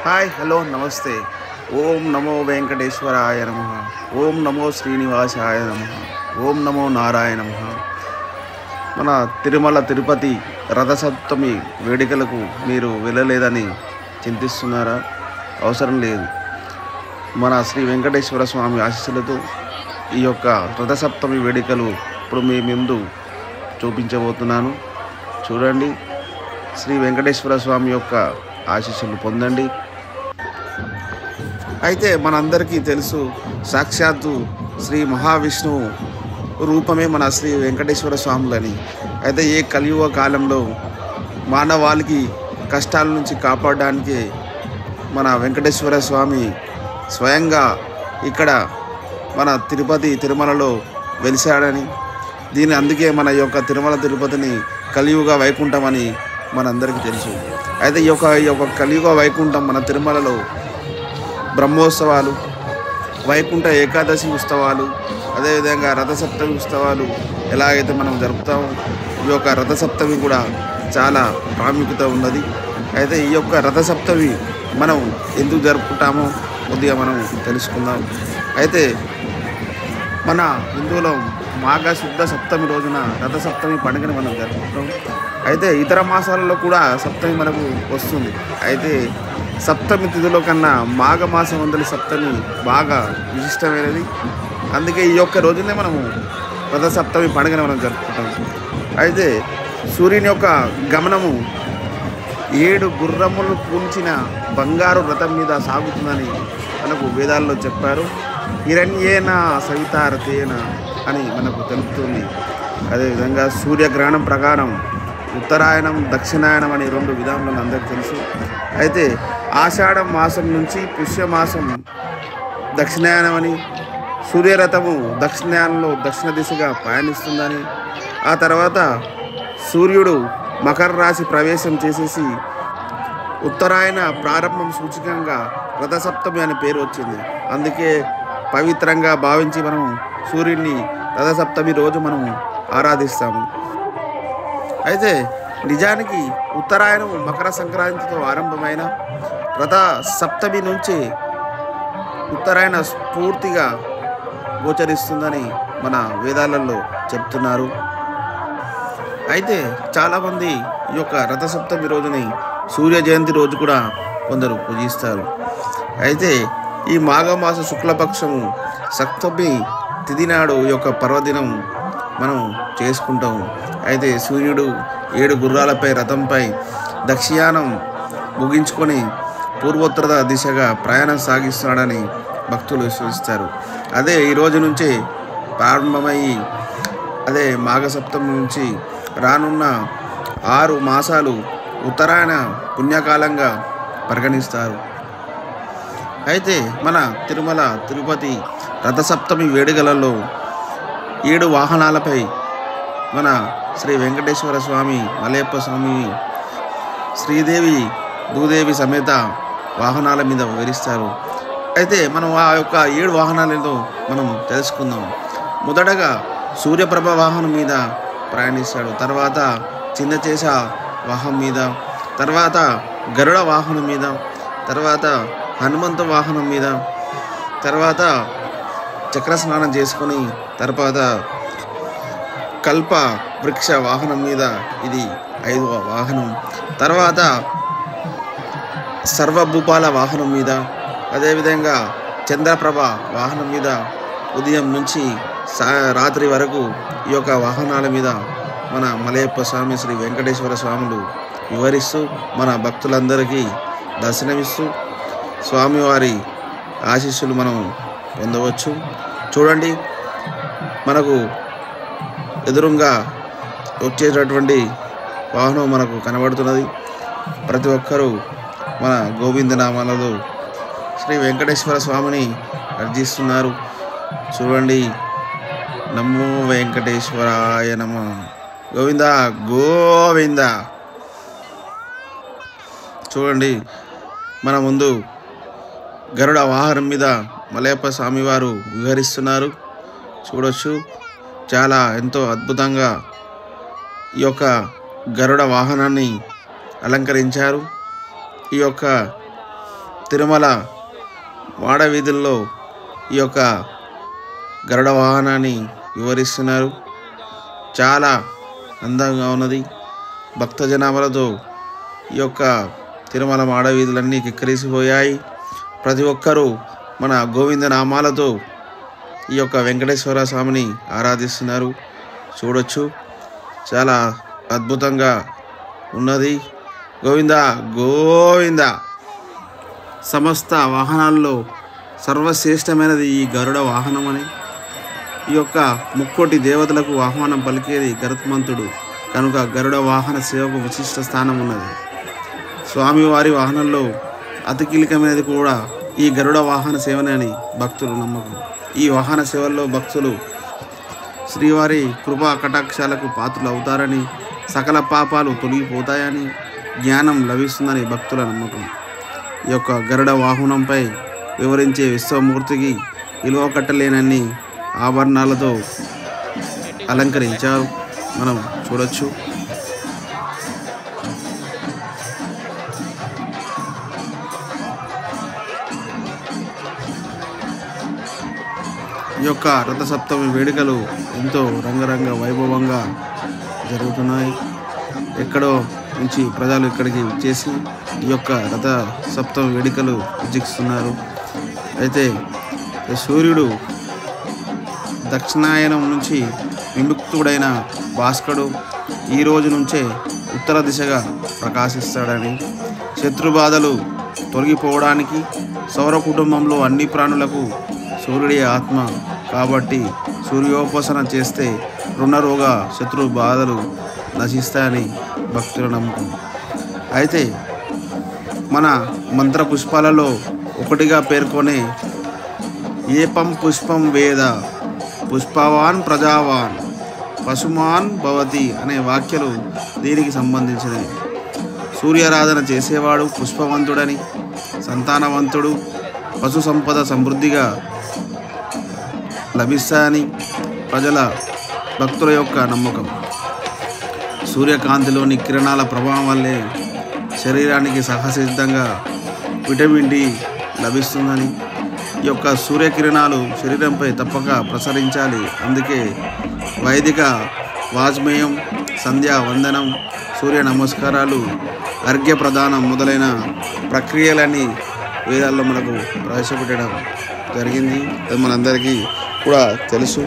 Hi hello నమస్తే. ఓం నమో వెంకటేశ్వరాయ నమ. ఓం నమో శ్రీనివాసాయ నమ. ఓం నమో నారాయణ నమ. మన తిరుమల తిరుపతి రథసప్తమి వేడుకలకు మీరు వెళ్ళలేదని చింతిస్తున్నారా? అవసరం లేదు. మన శ్రీ వెంకటేశ్వర స్వామి ఆశీస్సులతో ఈ యొక్క రథసప్తమి వేడుకలు ఇప్పుడు మీ ముందు చూపించబోతున్నాను. చూడండి, శ్రీ వెంకటేశ్వర స్వామి యొక్క ఆశీస్సులు పొందండి. అయితే మనందరికీ తెలుసు, సాక్షాత్తు శ్రీ మహావిష్ణువు రూపమే మన శ్రీ వెంకటేశ్వర స్వాములని. అయితే ఏ కలియుగ కాలంలో మానవాళికి కష్టాల నుంచి కాపాడడానికి మన వెంకటేశ్వర స్వామి స్వయంగా ఇక్కడ మన తిరుమలలో వెలిశాడని, అందుకే మన యొక్క తిరుమల తిరుపతిని కలియుగ వైకుంఠం అని మనందరికీ తెలుసు. అయితే ఈ యొక్క కలియుగ వైకుంఠం మన తిరుమలలో బ్రహ్మోత్సవాలు, వైకుంఠ ఏకాదశి ఉత్సవాలు, అదేవిధంగా రథసప్తమి ఉత్సవాలు ఎలాగైతే మనం జరుపుతామో ఈ యొక్క రథసప్తమి కూడా చాలా ప్రాముఖ్యత ఉన్నది. అయితే ఈ యొక్క రథసప్తమి మనం ఎందుకు జరుపుకుంటామో కొద్దిగా మనం తెలుసుకుందాం. అయితే మన హిందువులో మాఘ శుద్ధ సప్తమి రోజున రథసప్తమి పండుగను మనం జరుపుకుంటాం. అయితే ఇతర మాసాలలో కూడా సప్తమి మనకు వస్తుంది. అయితే సప్తమి తిథిలో కన్నా మాఘమాసం వందల సప్తమి బాగా విశిష్టమైనది. అందుకే ఈ యొక్క రోజునే మనము రథసప్తమి పండుగను మనం జరుపుకుంటాం. అయితే సూర్యుని యొక్క గమనము 7 గుర్రములు పూంచిన బంగారు రథం మీద సాగుతుందని మనకు వేదాల్లో చెప్పారు. హిరణ్యేన సవితారతేన అని మనకు తెలుపుతుంది. అదేవిధంగా సూర్యగ్రహణం ప్రకారం ఉత్తరాయణం, దక్షిణాయనం అనే 2 విధానాలు అందరికీ తెలుసు. అయితే ఆషాఢం మాసం నుంచి పుష్యమాసం దక్షిణాయనం అని, సూర్యరథము దక్షిణాయనంలో దక్షిణ దిశగా పయనిస్తుందని, ఆ తర్వాత సూర్యుడు మకర రాశి ప్రవేశం చేసేసి ఉత్తరాయణ ప్రారంభం సూచకంగా రథసప్తమి అనే పేరు వచ్చింది. అందుకే పవిత్రంగా భావించి మనం సూర్యుడిని రథసప్తమి రోజు మనం ఆరాధిస్తాము. అయితే నిజానికి ఉత్తరాయణం మకర సంక్రాంతితో ఆరంభమైన రథ సప్తమి నుంచి ఉత్తరాయణ పూర్తిగా గోచరిస్తుందని మన వేదాలలో చెప్తున్నారు. అయితే చాలామంది ఈ యొక్క రథసప్తమి రోజుని సూర్య జయంతి రోజు కూడా కొందరు పూజిస్తారు. అయితే ఈ మాఘమాస శుక్లపక్షము సప్తమి తిథి నాడు ఈ యొక్క పర్వదినం మనం చేసుకుంటాము. అయితే సూర్యుడు 7 గుర్రాలపై రథంపై దక్షిణాయనం ముగించుకొని పూర్వోత్తర దిశగా ప్రయాణం సాగిస్తున్నాడని భక్తులు విశ్వసిస్తారు. అదే ఈ రోజు నుంచే ప్రారంభమయ్యి అదే మాఘసప్తమి నుంచి రానున్న 6 మాసాలు ఉత్తరాయణ పుణ్యకాలంగా పరిగణిస్తారు. అయితే మన తిరుమల తిరుపతి రథసప్తమి వేడుకలలో 7 వాహనాలపై మన శ్రీ వెంకటేశ్వర స్వామి, మలయప్ప స్వామి, శ్రీదేవి, భూదేవి సమేత వాహనాల మీద వివరిస్తారు. అయితే మనం ఆ యొక్క 7 వాహనాలలో మనం తెలుసుకుందాం. మొదటగా సూర్యప్రభ వాహనం మీద ప్రయాణిస్తాడు, తర్వాత చిన్నచేస వాహనం మీద, తర్వాత గరుడ వాహనం మీద, తర్వాత హనుమంత వాహనం మీద, తర్వాత చక్ర స్నానం చేసుకొని తర్వాత కల్ప వృక్ష వాహనం మీద, ఇది 5వ వాహనం. తర్వాత సర్వభూపాల వాహనం మీద, అదేవిధంగా చంద్రప్రభ వాహనం మీద ఉదయం నుంచి రాత్రి వరకు ఈ యొక్క వాహనాల మీద మన మలయప్ప స్వామి, శ్రీ వెంకటేశ్వర స్వాములు వివరిస్తూ మన భక్తులందరికీ దర్శనమిస్తూ స్వామివారి ఆశీస్సులు మనం పొందవచ్చు. చూడండి, మనకు ఎదురుగా వచ్చేటటువంటి వాహనం మనకు కనబడుతున్నది. ప్రతి ఒక్కరూ మన గోవిందనామాలలో శ్రీ వెంకటేశ్వర స్వామిని అర్జిస్తున్నారు. చూడండి, నమో వెంకటేశ్వరాయ నమ, గోవింద గోవింద. చూడండి, మన ముందు గరుడ వాహనం మీద మలయప్ప స్వామివారు విహరిస్తున్నారు. చూడొచ్చు, చాలా ఎంతో అద్భుతంగా ఈ యొక్క గరుడ వాహనాన్ని అలంకరించారు. ఈ యొక్క తిరుమల వాడవీధుల్లో ఈ యొక్క గరుడ వాహనాన్ని వివరిస్తున్నారు. చాలా అందంగా ఉన్నది. భక్త జనాభాలతో ఈ యొక్క తిరుమల మాడవీధులన్నీ కిక్కిరిసిపోయాయి. ప్రతి ఒక్కరూ మన గోవింద నామాలతో ఈ యొక్క వెంకటేశ్వర స్వామిని ఆరాధిస్తున్నారు. చూడొచ్చు, చాలా అద్భుతంగా ఉన్నది. గోవింద గోవింద. సమస్త వాహనాల్లో సర్వశ్రేష్టమైనది ఈ గరుడ వాహనం అని, ఈ యొక్క ముక్కోటి దేవతలకు ఆహ్వానం పలికేది గరుత్మంతుడు కనుక గరుడ వాహన సేవకు విశిష్ట స్థానం ఉన్నది. స్వామివారి వాహనంలో అతి కీలకమైనది కూడా ఈ గరుడ వాహన సేవనే అని భక్తులు నమ్మకం. ఈ వాహన సేవల్లో భక్తులు శ్రీవారి కృపా కటాక్షాలకు పాత్రలు అవుతారని, సకల పాపాలు తొలగిపోతాయని, జ్ఞానం లభిస్తుందని భక్తుల నమ్మకం. ఈ యొక్క గరుడ వాహనంపై వివరించే విశ్వమూర్తికి విలువ కట్టలేనన్ని ఆభరణాలతో అలంకరించారు. మనం చూడొచ్చు. ఈ యొక్క రథసప్తమి వేడుకలు ఎంతో రంగరంగ వైభవంగా జరుగుతున్నాయి. ఎక్కడో నుంచి ప్రజలు ఇక్కడికి వచ్చేసి ఈ యొక్క రథ సప్తమి వేడుకలు వీక్షిస్తున్నారు. అయితే సూర్యుడు దక్షిణాయనం నుంచి విముక్తుడైన భాస్కరుడు ఈ రోజు నుంచే ఉత్తర దిశగా ప్రకాశిస్తాడని, శత్రుబాధలు తొలగిపోవడానికి, సౌర కుటుంబంలో అన్ని ప్రాణులకు సూర్యుడి ఆత్మ కాబట్టి సూర్యోపాసన చేస్తే రుణరోగ శత్రు బాధలు నశిస్తాయని భక్తుల నమ్మకం. అయితే మన మంత్ర పుష్పాలలో ఒకటిగా పేర్కొనే ఏపం పుష్పం వేద పుష్పవాన్ ప్రజావాన్ పశుమాన్ భవతి అనే వాక్యాలు దీనికి సంబంధించినవి. సూర్యారాధన చేసేవాడు పుష్పవంతుడని, సంతానవంతుడు, పశు సంపద సమృద్ధిగా లభిస్తాయని ప్రజల భక్తుల యొక్క నమ్మకం. సూర్యకాంతిలోని కిరణాల ప్రభావం వల్లే శరీరానికి సహసిద్ధంగా విటమిన్ డి లభిస్తుందని, ఈ యొక్క సూర్యకిరణాలు శరీరంపై తప్పక ప్రసరించాలి. అందుకే వైదిక వాజ్మేయం, సంధ్యా వందనం, సూర్య నమస్కారాలు, అర్ఘ్య ప్రదానం మొదలైన ప్రక్రియలన్నీ వేదాల్లో మనకు ప్రవేశపెట్టడం జరిగింది. అది మనందరికీ కూడా తెలుసు.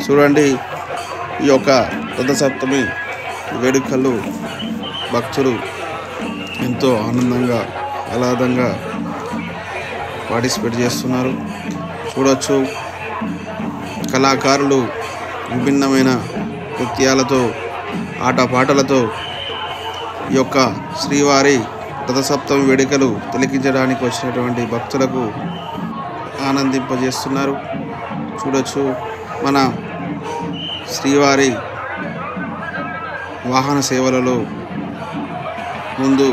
చూడండి, ఈ యొక్క రథసప్తమి వేడుకలు భక్తులు ఎంతో ఆనందంగా ఆహ్లాదంగా పార్టిసిపేట్ చేస్తున్నారు. చూడవచ్చు, కళాకారులు విభిన్నమైన నృత్యాలతో ఆటపాటలతో ఈ యొక్క శ్రీవారి రథసప్తమి వేడుకలు తిలకించడానికి వచ్చినటువంటి భక్తులకు ఆనందింపజేస్తున్నారు. చూడొచ్చు, మన శ్రీవారి వాహన సేవలలో ముందు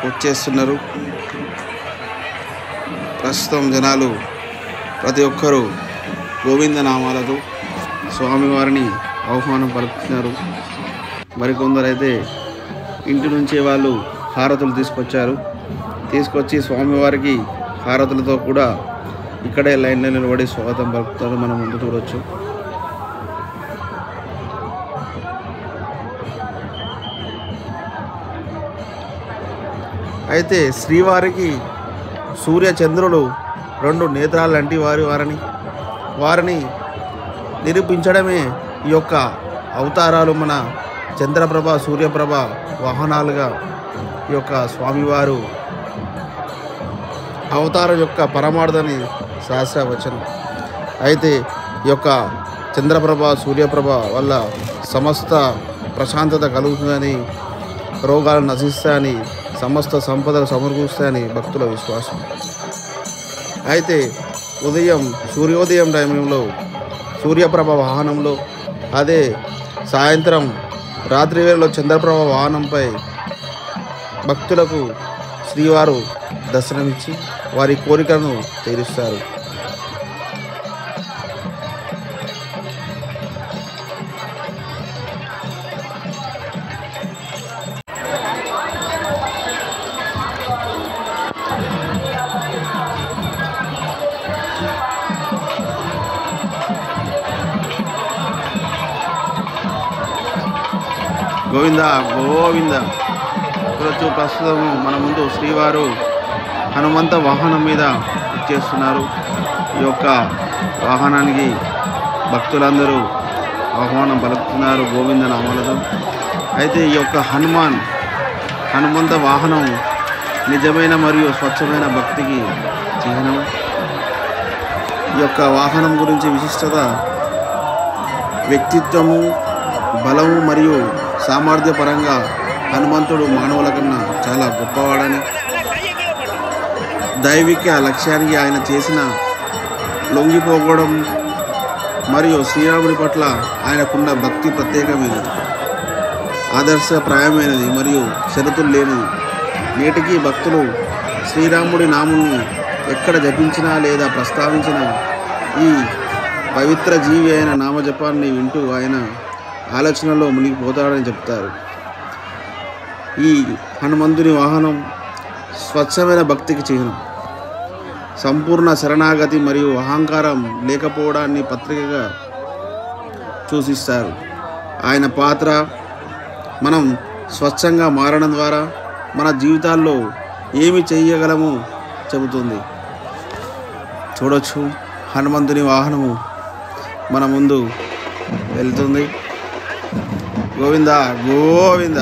వచ్చేస్తున్నారు. ప్రస్తుతం జనాలు ప్రతి ఒక్కరూ గోవింద నామాలతో స్వామివారిని ఆహ్వానం పలుకుతున్నారు. మరికొందరైతే ఇంటి నుంచే వాళ్ళు హారతులు తీసుకొచ్చి స్వామివారికి హారతులతో కూడా ఇక్కడే లైన్లో నిలబడి స్వాగతం పలుకుతారు. మనం ముందు చూడవచ్చు. అయితే శ్రీవారికి సూర్య చంద్రులు రెండు నేత్రాలు లాంటి వారిని నిరూపించడమే ఈ యొక్క అవతారాలు. మన చంద్రప్రభ సూర్యప్రభ వాహనాలుగా ఈ యొక్క స్వామివారు అవతారం యొక్క పరమార్థాన్ని శాస్త్రవచనం. అయితే ఈ యొక్క చంద్రప్రభ సూర్యప్రభ వల్ల సమస్త ప్రశాంతత కలుగుతుందని, రోగాలు నశిస్తాయని, సమస్త సంపదలు సమకూరుస్తాయని భక్తుల విశ్వాసం. అయితే సూర్యోదయం టైంలో సూర్యప్రభ వాహనంలో, అదే సాయంత్రం రాత్రి వేళలో చంద్రప్రభ వాహనంపై భక్తులకు శ్రీవారు దర్శనమిచ్చి వారి కోరికలను తీరుస్తారు. గోవింద గోవింద. చూడొచ్చు ప్రస్తుతం మన ముందు శ్రీవారు హనుమంత వాహనం మీద ఇచ్చేస్తున్నారు. ఈ యొక్క వాహనానికి భక్తులందరూ ఆహ్వానం పలుకుతున్నారు గోవింద నామాలతో. అయితే ఈ యొక్క హనుమంత వాహనం నిజమైన మరియు స్వచ్ఛమైన భక్తికి చిహ్నం. ఈ యొక్క వాహనం గురించి విశిష్టత వ్యక్తిత్వము, బలము మరియు సామర్థ్యపరంగా హనుమంతుడు మానవుల కన్నా చాలా గొప్పవాడని, దైవిక లక్ష్యానికి ఆయన చేసిన లొంగిపోవడం మరియు శ్రీరాముడి పట్ల ఆయనకున్న భక్తి ప్రత్యేకమైనది, ఆదర్శప్రాయమైనది మరియు షరతులు లేనిది. నేటికి భక్తులు శ్రీరాముడి నాముని ఎక్కడ జపించినా లేదా ప్రస్తావించినా ఈ పవిత్ర జీవి అయిన నామజపాన్ని వింటూ ఆయన ఆలోచనలో మునిగిపోతాడని చెప్తారు. ఈ హనుమంతుని వాహనం స్వచ్ఛమైన భక్తికి చిహ్నం. సంపూర్ణ శరణాగతి మరియు అహంకారం లేకపోవడాన్ని పత్రికగా సూచిస్తారు. ఆయన పాత్ర మనం స్వచ్ఛంగా మారడం ద్వారా మన జీవితాల్లో ఏమి చేయగలమో చెబుతుంది. చూడొచ్చు హనుమంతుని వాహనము మన ముందు వెళ్తుంది. గోవింద గోవింద.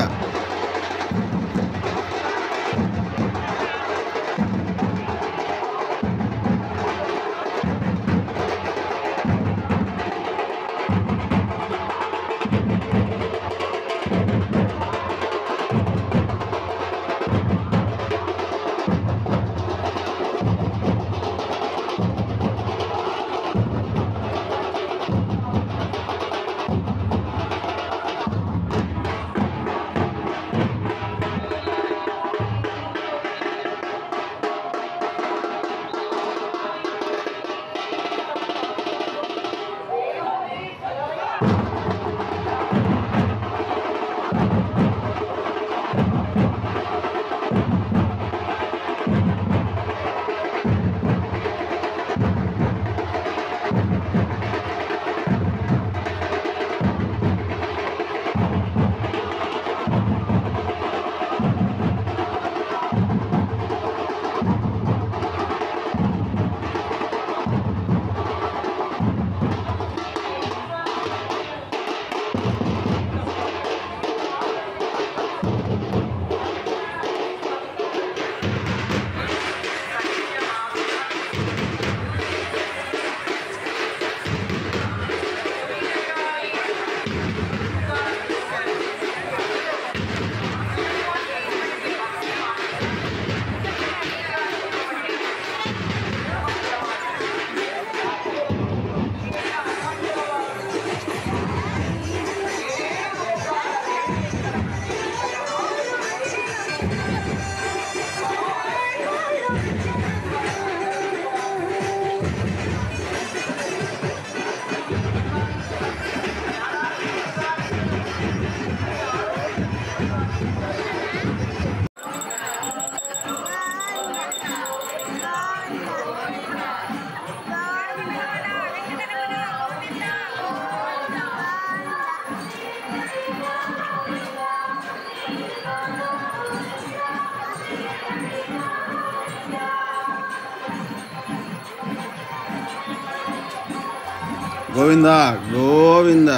గోవింద గోవింద.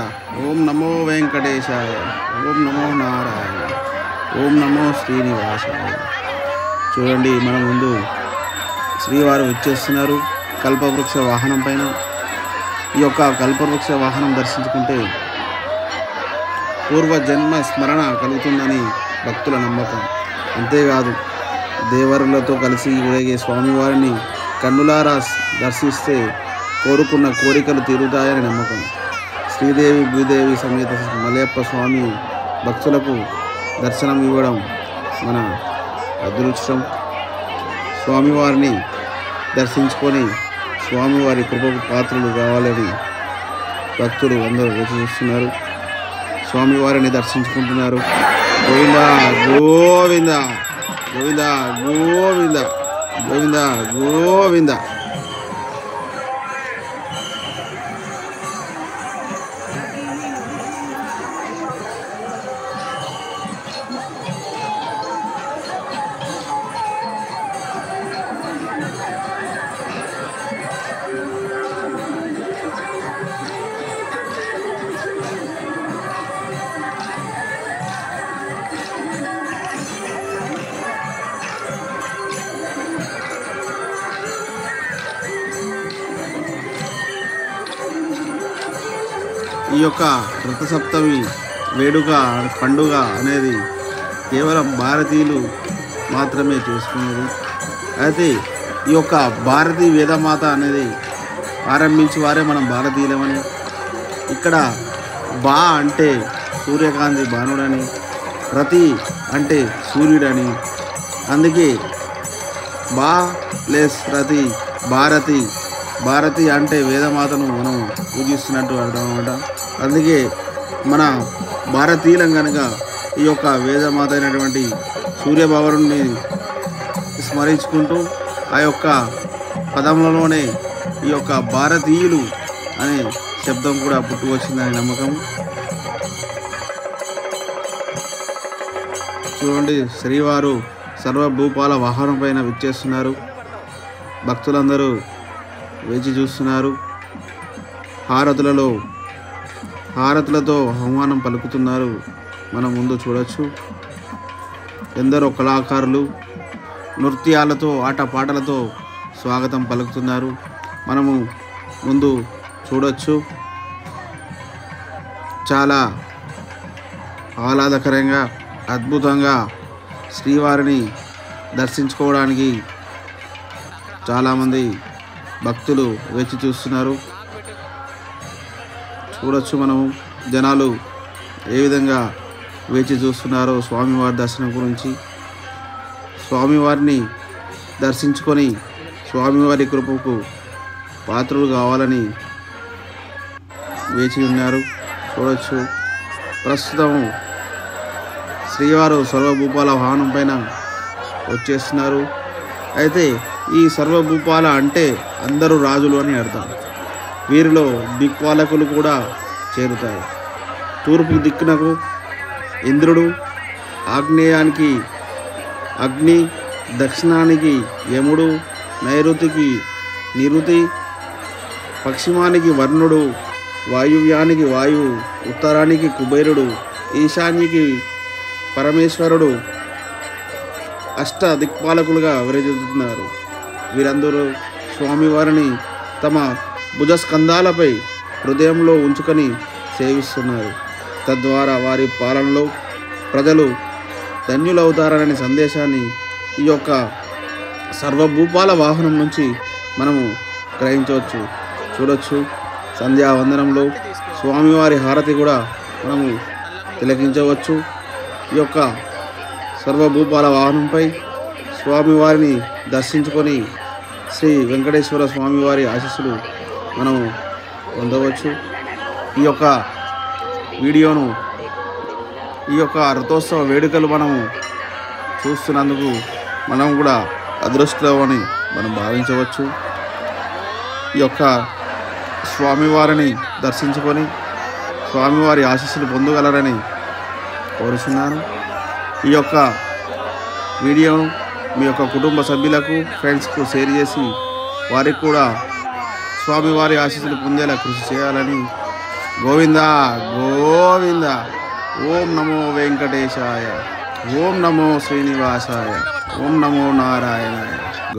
ఓం నమో వెంకటేశాయ, ఓం నమో నారాయణ, ఓం నమో శ్రీనివాసాయ. చూడండి మన ముందు శ్రీవారు వచ్చేస్తున్నారు కల్పవృక్ష వాహనం పైన. ఈ యొక్క కల్పవృక్ష వాహనం దర్శించుకుంటే పూర్వజన్మ స్మరణ కలుగుతుందని భక్తుల నమ్మకం. అంతేకాదు దేవరులతో కలిసి ఊరేగే స్వామివారిని కన్నులారా దర్శిస్తే కోరుకున్న కోరికలు తీరుతాయని నమ్మకం. శ్రీదేవి భూదేవి సమేత మలయప్ప స్వామి భక్తులకు దర్శనం ఇవ్వడం మన అదృష్టం. స్వామివారిని దర్శించుకొని స్వామివారి కృపకు పాత్రలు కావాలని భక్తులు అందరూ వేచి చూస్తున్నారు. స్వామివారిని దర్శించుకుంటున్నారు. గోవింద గోవింద గోవింద గోవింద గోవింద గోవింద. ఈ యొక్క రథసప్తమి వేడుక పండుగ అనేది కేవలం భారతీయులు మాత్రమే చేసుకునేది. అయితే ఈ యొక్క భారతీయ వేదమాత అనేది ఆరంభించి వారే మనం భారతీయులమని, ఇక్కడ బా అంటే సూర్యకాంతి బాణుడని, రతి అంటే సూర్యుడని, అందుకే బా ప్లస్ రతి భారతి, భారతి అంటే వేదమాతను మనం పూజిస్తున్నట్టు అర్థం అన్నమాట. అందుకే మన భారతీయులం కనుక ఈ యొక్క వేదమాత అయినటువంటి సూర్యభగవానుడిని స్మరించుకుంటూ ఆ యొక్క పదములలోనే ఈ యొక్క భారతీయులు అనే శబ్దం కూడా పుట్టుకొచ్చిందని నమ్మకం. చూడండి, శ్రీవారు సర్వభూపాల వాహనం పైన విచ్చేస్తున్నారు. భక్తులందరూ వేచి చూస్తున్నారు. హారతులతో ఆహ్వానం పలుకుతున్నారు. మనం ముందు చూడొచ్చు. ఎందరో కళాకారులు నృత్యాలతో ఆటపాటలతో స్వాగతం పలుకుతున్నారు. మనము ముందు చూడొచ్చు. చాలా ఆహ్లాదకరంగా అద్భుతంగా శ్రీవారిని దర్శించుకోవడానికి చాలామంది భక్తులు వేచి చూస్తున్నారు. చూడొచ్చు మనము జనాలు ఏ విధంగా వేచి చూస్తున్నారో స్వామివారి దర్శనం గురించి. స్వామివారిని దర్శించుకొని స్వామివారి కృపకు పాత్రులు కావాలని వేచి ఉన్నారు. చూడొచ్చు, ప్రస్తుతం శ్రీవారు సర్వభూపాల వాహనం పైన వచ్చేస్తున్నారు. అయితే ఈ సర్వభూపాల అంటే అందరూ రాజులు అని అర్థం. వీరిలో దిక్పాలకులు కూడా చేరుతాయి. తూర్పు దిక్కునకు ఇంద్రుడు, ఆగ్నేయానికి అగ్ని, దక్షిణానికి యముడు, నైరుతికి నిరుతి, పశ్చిమానికి వర్ణుడు, వాయువ్యానికి వాయువు, ఉత్తరానికి కుబేరుడు, ఈశాన్యకి పరమేశ్వరుడు అష్ట దిక్పాలకులుగా విరజిల్లుతున్నారు. వీరందరూ స్వామివారిని తమ భుజస్కంధాలపై హృదయంలో ఉంచుకొని సేవిస్తున్నారు. తద్వారా వారి పాలనలో ప్రజలు ధన్యులవుతారనే సందేశాన్ని ఈ యొక్క సర్వభూపాల వాహనం నుంచి మనము గ్రహించవచ్చు. చూడొచ్చు, సంధ్యావందనంలో స్వామివారి హారతి కూడా మనము తిలకించవచ్చు. ఈ యొక్క సర్వభూపాల వాహనంపై స్వామివారిని దర్శించుకొని శ్రీ వెంకటేశ్వర స్వామివారి ఆశీస్సులు మనము పొందవచ్చు. ఈ యొక్క వీడియోను, ఈ యొక్క రథోత్సవ వేడుకలు మనము చూస్తున్నందుకు మనం కూడా అదృష్టమని మనం భావించవచ్చు. ఈ యొక్క స్వామివారిని దర్శించుకొని స్వామివారి ఆశీస్సులు పొందగలరని కోరుచున్నాను. ఈ యొక్క వీడియోను మీ యొక్క కుటుంబ సభ్యులకు, ఫ్రెండ్స్కు షేర్ చేసి వారికి కూడా స్వామివారి ఆశీస్సులు పొందేలా కృషి చేయాలని. గోవిందా గోవింద. ఓం నమో వెంకటేశాయ, ఓం నమో శ్రీనివాసాయ, ఓం నమో నారాయణాయ.